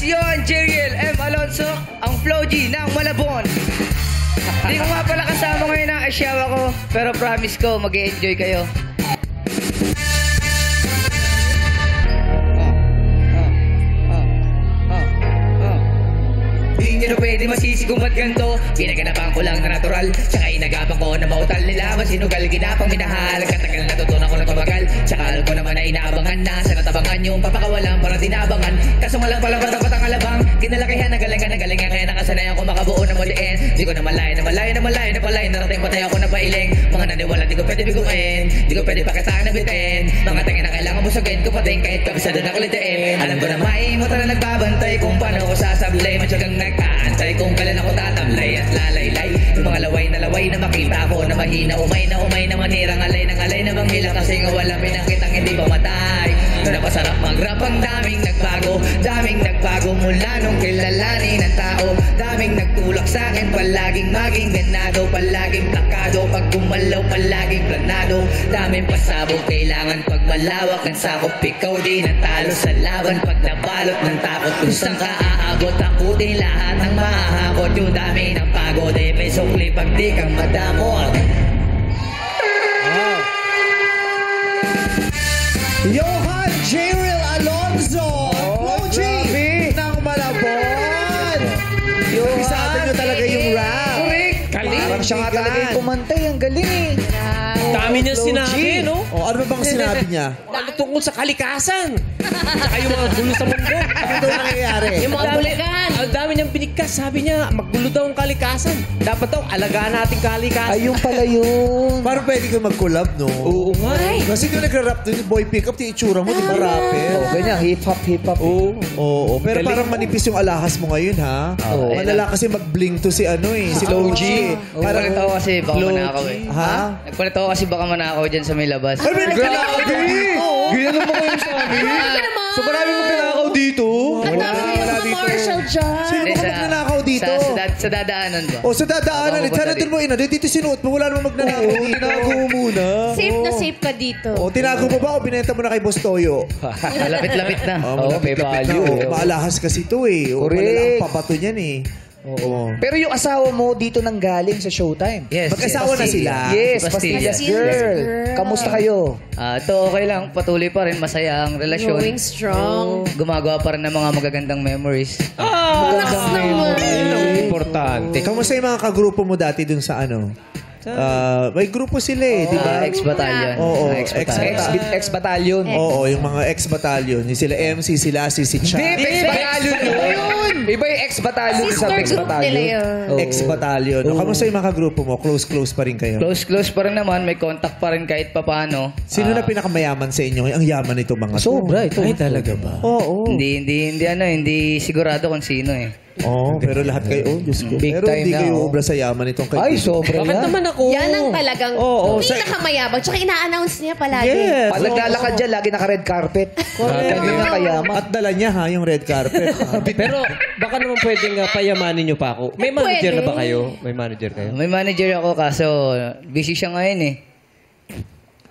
si Johan Jeriel M. Alonso, ang Flow G ng Malabon. Hindi ko nga pala kasama ngayon ang asyawa ko, pero promise ko, mag-e-enjoy kayo. Hindi nyo na pwede masisi kung ba't ganito. Pinaganapan ko lang na natural, tsaka inagapang ko na mautal nila. Masinugal, ginapang minahal, katagal na natutunan ko na tumagal. Tsaka alam ko naman na inaabangan na sa natabangan yung papakawalan para tinabangan. Kaso nga lang pala dapat ang alabang kinalakihan, nagalingan, kaya nakasanayan ko makabuo ng muliin. Di ko na malayo, narating patay ako na pailing. Mga naniwala, di ko pwede biguin, di ko pwede pakitaan na bitin. Mga tingin na kailangan busugin ko pating kahit kabisado na kulitiin. Alam ko na maimuta na nagbabantay kung paano ko sasablay. Matyagang nagkaantay kung kailan ako tatamlay at lalaylay. Yung mga laway na makita ko na mahina, umay na manirang alay na manghila. Kasi nga wala pinakitang hindi pa matay. Napasarap mag-rap, ang daming nagbago mula nung kilalanin ng tao. Daming nagtulak sa akin, palaging maging ganado, palaging plakado. Pag gumalaw, palaging planado. Daming pasabog, kailangan pag malawak ang sakop. Ikaw di natalo sa laban pag nabalot ng takot. Kung saan ka aabot, takutin lahat ng mahahakot. Yung dami ng pagod, may sukli pag di kang madamot. Johan Jeriel Alonso, Flow G ng Malabon. Napisado nyo talaga yung rap. Correct. Parang siya nga talaga yung kumantay. Ang galing eh. Dami niya sinabi, no? O, ano ba bang sinabi niya? Ano tungkol sa kalikasan? Tsaka yung mga gulo sa mundo. Ano daw nangyayari? Yung mga bulikan. Ang dami niyang binigkas. Sabi niya, maggulo daw ang kalikasan. Dapat daw, alagaan natin kalikasan. Ay, yung pala yun. Parang pwede kayo mag-collab, no? Oo nga. Kasi kung nagra-rap doon, yung boy pick-up, yung itsura mo, di ba rapper? Oh, ganyan, hip-hop. Oo. Pero parang manipis yung alahas mo ngayon, ha? Malala kasi mag-bling to si ano eh. Si Flow G. Parang nagpalit ako kasi baka manakaw eh. Ha? Nagpalit ako kasi baka manakaw dyan sa may labas. Ay, may nagkanakaw dito! Ganyan mo kayo sa amin. So marami mong pinakaw dito. Wala dito. Marshall dyan. Sino ba magnanakaw dito? Sa dadaanan ba? O, sa dadaanan. Sana doon mo ina. Dito sinuot mo. Wala namang magnanakaw dito. Tinago mo muna. Safe na safe ka dito. O, tinago mo ba o binenta mo na kay Boss Toyo? Malapit-lapit na. May value. Maalahas kasi ito eh. O, Correct. malalang pabato niyan eh. Oo. Pero yung asawa mo dito nang galing sa Showtime. Yes. Mag-asawa na sila. Yes, Pastillas Pastillas girl. Kamusta kayo? Ito okay lang. Patuloy pa rin. Masaya ang relasyon. Going strong. Gumagawa pa rin ng mga magagandang memories. Relax naman. Importante. Kamusta yung mga kagrupo mo dati dun sa ano? May grupo sila eh, di ba? Ex-batalyon. Oo, Ex-batalyon. Oo, yung mga ex-batalyon. Yung sila MC, sila si Chan. Ex-batalyon yun. Iba yung ex-batalyon sa Sister group nila yun. Ex-batalyon. Kamusta yung mga kagrupo mo? Close pa rin kayo? Close pa rin naman. May contact pa rin kahit papano. Sino na pinakamayaman sa inyo? Ang yaman nito mga to. Sobra ito. Ay, talaga ba? Oo. Hindi sigurado kung sino eh. Oo, pero lahat kayo, Diyos ko. Big Pero time hindi na, kayo oh. obra sa yaman itong kayo. Ay, sobra Bakit yan. naman ako? Yan ang talagang pinakamayabang. Tsaka ina-announce niya palagi. Yes. Pag naglalakad dyan, lagi naka-red carpet. Ganyan na kayaman. At dala niya ha, yung red carpet. Pero baka naman pwedeng payamanin niyo pa ako. May manager na ba kayo? May manager kayo? May manager ako kaso busy siya ngayon eh.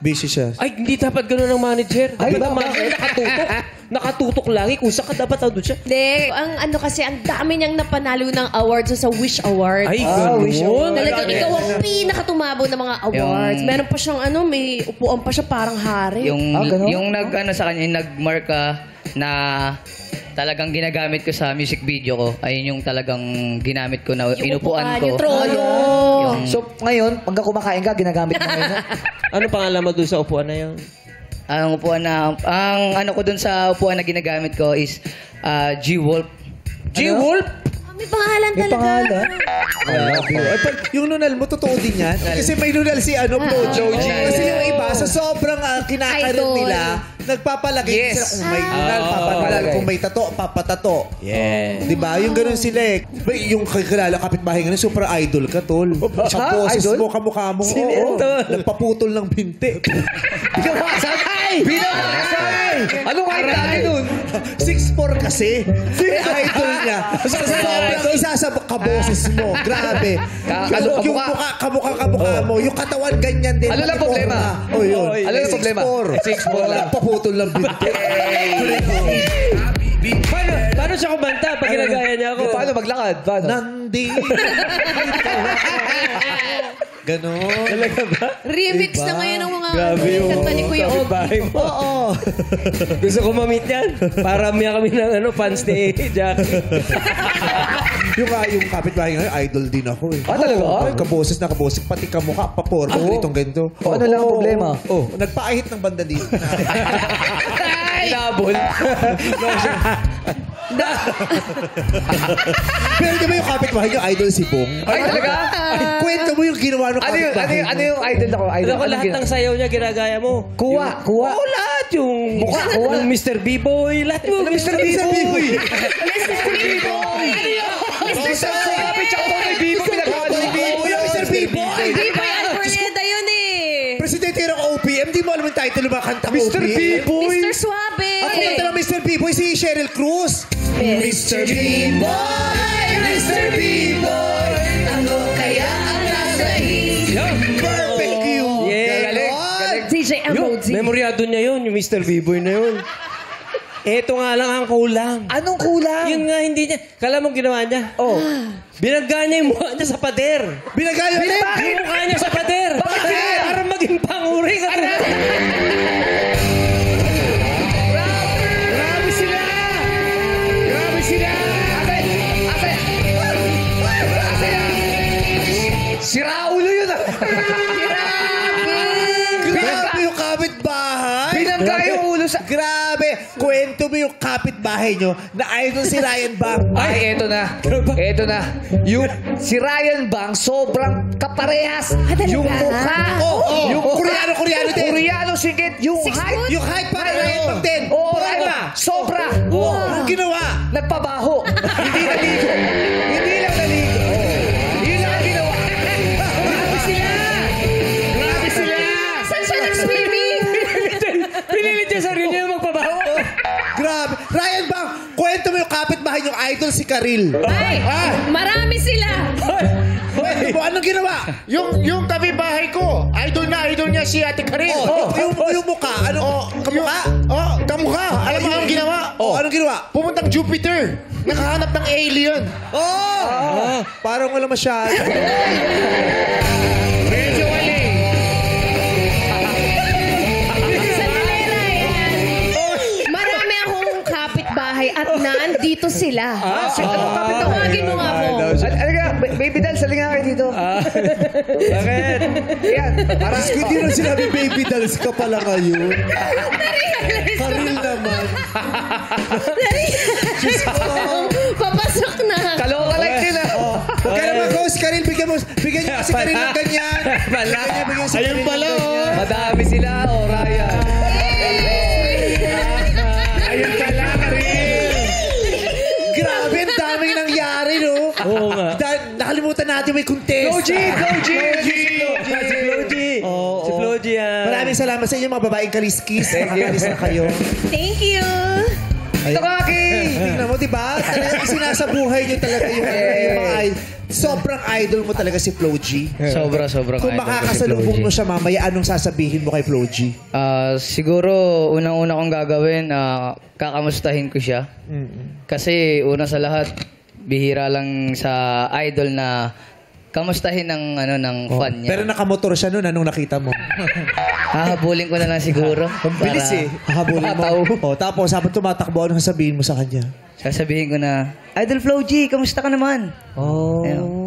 Busy siya. Ay, hindi dapat gano'n ang manager. Ay, Dapat ang bakit? manager nakatutok. Nakatutok lagi. Kung saan ka dapat doon siya. Hindi. Ang ano kasi, ang dami niyang napanalo ng awards sa Wish Awards. Ay, Wish gano'n. Talagang ikaw ang pinakatumabo ng mga awards. Meron pa siyang may upuan pa siya parang hari. ganun? Yung sa kanya, yung nag-marka na talagang ginagamit ko sa music video ko. Ayun yung talagang ginamit ko na inupuan ko. Yung trono. So, ngayon, pagka kumakain ka, ginagamit mo ngayon. Ano pangalan mo doon sa upuan na yun? Ang ano ko dun sa upuan na ginagamit ko is G-Wolf. G-Wolf? May pangalan May talaga. pangalan. Yung nunal mo, totoo din yan. Kasi may nunal si Flo G. Kasi yung iba, sa sobrang kinakaroon Idol. nila, nagpapalagay Yes. sila kung may nunal, papatagal. Kung may tato, papatato. Yeah. Di ba? Yung ganun sila eh. Yung kakilala kapitbahay nga, super idol ka, tol. Sa boses Idol? mo, kamukha mo. Sino Oo. yan, tol? Nagpaputol ng binti. Anong height natin nun? 6'4" kasi. Idol niya. Sobrang isa sa kaboses mo. Grabe. Yung kamukha mo. Yung katawan ganyan din. Ano lang problema? Oh, yun. Ano lang problema? 6'4". 6'4". Nagpaputol ng binti. Paano Paano siya kumanta pag ginagaya niya ako? Paano maglakad? Paano? Nandito. Ganon. Talaga ba? Remix Diba? na ngayon ng mga Grabe yung kanta ni Kuya Og. kapitbahay mo. Oo. Gusto ko ma-meet yan. Para miya kami ng fans ni Jackie. yung kapitbahay ngayon, idol din ako eh. Ah, talaga? Ay, kaboses na kaboses. Pati kamukha, paporma, ganitong ganito. O, ano lang ang problema? Oh, nagpaahit ng banda dito. Double. Pero di ba yung kapitbahay niyo, idol si Bong? Ay, talaga? Kwento mo yung ginawa ng kapitbahay Ano yung idol ako? Idol, Alam ko lahat ng sayaw niya ginagaya mo. Kuha. Oo, lahat. Yung mukha. Yung Mr. B-Boy. Lahat yung Mr. B-Boy. Mr. B-Boy! Mr. B-Boy! B-Boy Alfreda yun eh. Presidente ng OPM, di mo alam yung title ng mga kanta ng OPM? Mr. Suave. Ako kanta ng Mr. B-Boy, si Cheryl Cruz. Mr. B-Boy, Mr. B-Boy, ano kaya ang nasa Perfect cue. Yeah. Ganon. DJ MOD. Memoryado niya yun, yung Mr. B-Boy na yun. Eto nga lang ang kulang. Anong kulang? Yun nga, hindi niya. Kala mo ginawa niya? Oh. Binagga niya yung mukha niya sa pader. Binagayo rin. Yung mukha niya sa pader. Bakit? Para maging panguri ka. Grabe sila! Grabe sila! Si Raulo yun ah! Grabe yung kapitbahay. Binangga yung ulo sa... Grabe. Kwento mo yung kapitbahay nyo na idol si Ryan Bang. Ay, eto na. Eto na. Yung si Ryan Bang, sobrang kaparehas. talaga? Yung mukha. Yung Koreano din. Koreano singit. Yung height. Yung height para Ryan Bang din. Oo, Sobra. Ryan Bang. Sobra. Anong ginawa? Nagpabaho. Hindi naligo. Hindi lang naligo. Yun lang ang ginawa. Grabe sila. Grabe sila. Saan siya nag-swimming? Pinilit niya sarili niya magpabaho. Grabe. Ryan Bang, kwento mo yung kapitbahay nyo idol si Karil. Ay, marami sila. Kwento mo, anong ginawa? Yung kapitbahay ko, idol niya si Ate Karil. Yung mukha, kamukha? Kamukha. Alam mo anong ginawa? Anong ginawa? Pumuntang Jupiter. Nakahanap ng alien. Parang wala masyado. Medyo wali. Sandali, Ryan. Marami akong kapitbahay at nandito sila. Tawagin mo nga mo. Alaga, baby doll, sali nga kayo dito. Bakit? Yan. Para Diyos ko, di na sinabi baby dolls ka pala ngayon. Karil naman. Papasok na. kaloka like din ah. Huwag ka naman, Ghost Karil. Bigyan niyo kasi Karil ng ganyan. Bigyan si Karil ng ganyan. Madami sila, Ryan. Ayun pala, Karil. Grabe, ang daming nangyari, no? Oo nga. Nakalimutan natin may contest. Floji! Si Floji. Si Floji yan. Maraming salamat sa inyo mga babaeng kaliskis. Nakakalis na kayo. Thank you. Ay, Kaki! tingnan mo, diba? Talagang sinasabuhay nyo talaga yung mga idol. Sobrang idol mo talaga si Flo G. Sobrang Kung idol ko si makakasalubong Flo mo G. siya mamaya, anong sasabihin mo kay Flo G? Siguro, unang-una kong gagawin, kakamustahin ko siya. Kasi una sa lahat, bihira lang sa idol na kamustahin ng fan niya. Pero nakamotor siya noon, anong nakita mo? Hahabulin ko na lang siguro. Ang bilis eh. Hahabulin mo. Tapos, habang tumatakbo, anong sasabihin mo sa kanya? Sasabihin ko na, Idol Flo G, kamusta ka naman?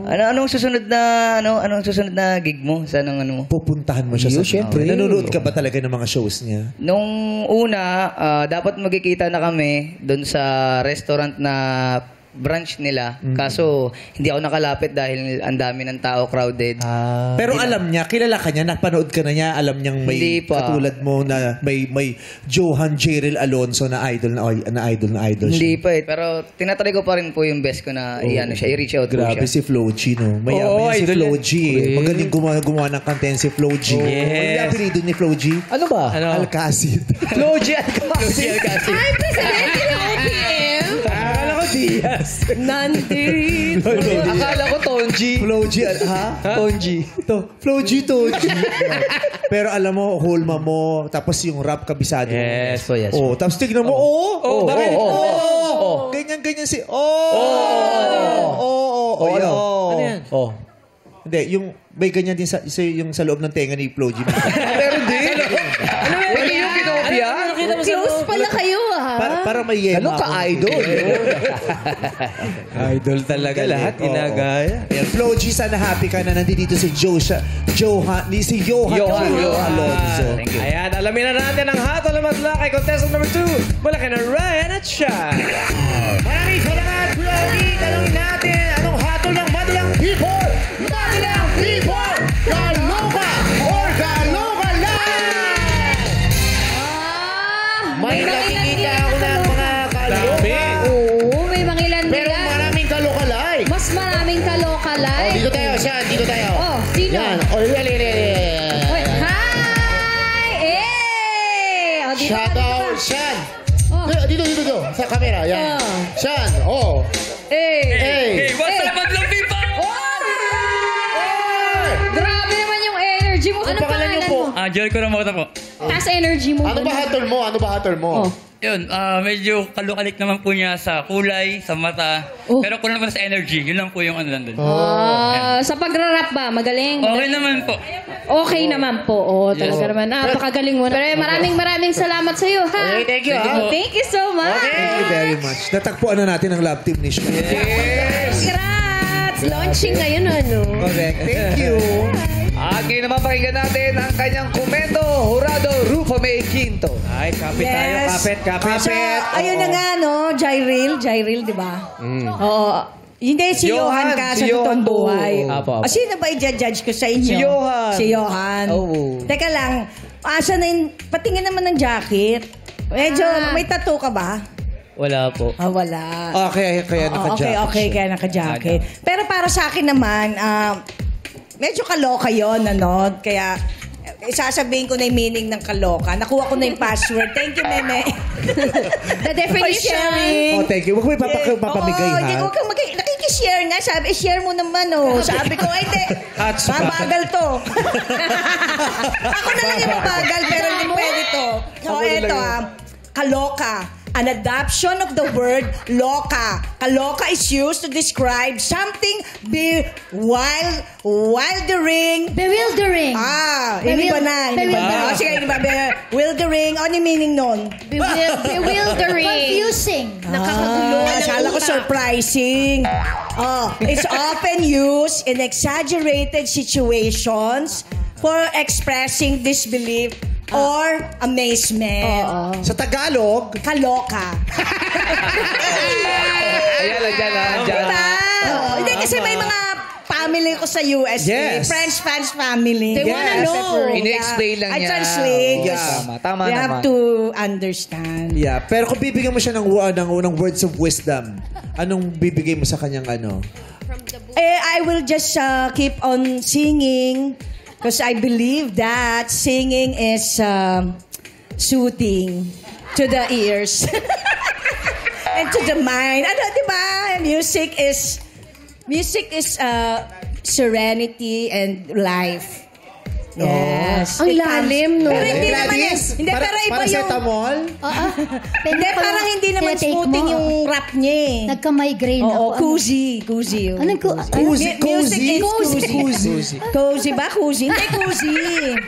Anong susunod na gig mo? Sa mo? Pupuntahan mo siya sa syempre. Nanonood ka ba talaga ng mga shows niya? Nung una, dapat magkikita na kami doon sa restaurant na branch nila. Kaso, hindi ako nakalapit dahil ang dami ng tao, crowded. Pero alam niya, kilala ka niya, napanood ka na niya, alam niyang may Hindi pa. katulad mo na may Johan Jerel Alonso na idol siya. Hindi pa eh. Pero tinatry ko pa rin po yung best ko na i-reach out po Grabe siya. si Flo G, no? Oo, Maya si idol Flo yan. G. Eh. Magaling gumawa ng content si Flo G. Yes. Ano apelido ni Flo G? Ano ba? Alcacid. Floji Alcacid. Ay, presidente ng OPM. Akala ko Diaz. Nandito. Akala ko Tonji. Flo G, ha? Tonji. Flo G to G. Pero alam mo, hulma mo, tapos yung rap kabisado mo. Yes. So yes. Oh, tapos tignan mo, Oh, bakit? Oo. Ganyan-ganyan si... Oo. Ano? Oo. Ano yan? Oh. Hindi, yung may ganyan din yung sa loob ng tenga ni Flo G. Meron din. Ano yung kinopia? Nakita mo sa Close pala kayo, Para may yema. Ano ka, idol? Idol talaga lahat. Oo. Ginagaya. Ayan, Flo G, sana happy ka na nandito si Johan Alonzo. Thank you. Ayan, alamin na natin ang hatol na madla kay contestant number 2. Mula kay na Ryan at Sean. Maraming salamat, Brody. Tanongin natin, anong hatol ng madalang people? Madalang people! Kaloka or Kaloka Live! May nakikita ako ng mga kaloka. Oo, may mga ilan Pero nila. maraming Kaloka Live. Mas maraming kaloka live. Dito tayo, Sean. Dito tayo. Oh, sino? Yan. Oh, Wait, hi! Eh! Oh, dito ka, Shout dito out, ka. Sean. Oh. Dito. Sa camera. Yan. Oh. Sean. Oh. Eh! Hey. What's up, Madlang people? Grabe naman yung energy mo. Ano pangalan niyo po? Jericho Ramota po. Taas energy mo. Ano ba hatol mo? Oh. Yun, medyo kalukalik naman po niya sa kulay, sa mata. Oh. Pero kulang naman sa energy. Yun lang po yung ano lang dun. Sa pagrarap ba? Magaling? Okay naman po. Okay naman po. Oh, talaga naman. Napakagaling mo. Pero maraming salamat sa iyo, ha? Okay, thank you. Thank you so much. Thank you very much. Natagpuan na natin ang love team ni Sean. Congrats! Launching ngayon, ano? Correct. Thank you. At ngayon naman pakinggan natin ang kanyang komento, Jurado Rufa May Quinto. Ay, kapit tayo, kapit. So, ayun na nga, no? Jyril, di ba? Oo. Hindi, si Johan ka sa totoong buhay. Apo. Sino ba i-judge ko sa inyo? Si Johan. Oo. Teka lang, asa na yung, patingin naman ng jacket. Medyo, may tattoo ka ba? Wala po. Wala. Okay, kaya naka-jacket. Okay, kaya naka-jacket. Pero para sa akin naman, medyo kaloka yun, ano? Kaya, sasabihin ko na yung meaning ng kaloka. Nakuha ko na yung password. Thank you, Meme. The definition. Oh, thank you. Huwag mo ipapamigay, Oo, ha? hindi ko nakikishare nga. Sabi, share mo naman, oh. Sabi ko, ay, hindi. Hotspot. Mabagal to. Ako na lang yung mabagal, pero hindi pwede to. So, eto, kaloka. An adoption of the word loka. Kaloka is used to describe something wildering. Bewildering. Hindi ba na? Bewildering. Sige, hindi ba? Bewildering. Ano yung meaning nun? Bewildering. Confusing. Nakakagulo. Akala ko surprising. It's often used in exaggerated situations for expressing disbelief or amazement. Sa Tagalog, Kaloka. Ayan, dyan. Diba? Hindi, kasi may mga family ko sa US. Yes. Fans family. They wanna know. Ini-explain lang I niya. translate. Oo, Yes. tama They naman. have to understand. yeah. Pero kung bibigyan mo siya ng words of wisdom, anong bibigay mo sa kanyang ano? I will just keep on singing because I believe that singing is soothing to the ears and to the mind. Ano, di ba? Music is serenity and life. Yes. Ang lalim, no? Pero hindi naman yan. Hindi, pero iba yung... Paracetamol? Hindi, parang hindi naman smoothing yung rap niya eh. Nagka-migraine Oo, ako. cozy. Anong Cozy. Music is cozy. Cozy ba? Cozy? Hindi, cozy.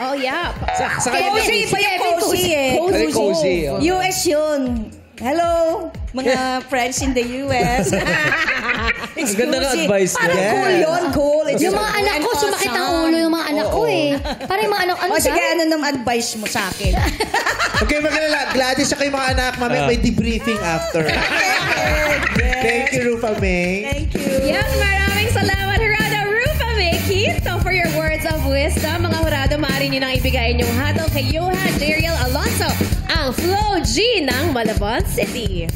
Oh, yeah. Cozy, iba yung cozy eh. Cozy. US yun. Hello, mga friends in the US. It's Ganda ng cozy. advice Parang niya. cool yun, cool. It's Yung mga cool anak and ko, sumakit ang awesome. ulo yung mga anak ko eh. Parang yung mga anak, ano O sige, daw? ano naman advice mo sa akin? Okay, magalala. Gladys siya kayo mga anak. May debriefing after. Thank you, Rufa May. Thank you. Yan, maraming salamat, Jurado Rufa May Quinto, for your words of wisdom. Mga Jurado, maaari nyo nang ibigay inyong hatol kay Johan Jeriel Alonzo, ang Flo G ng Malabon City.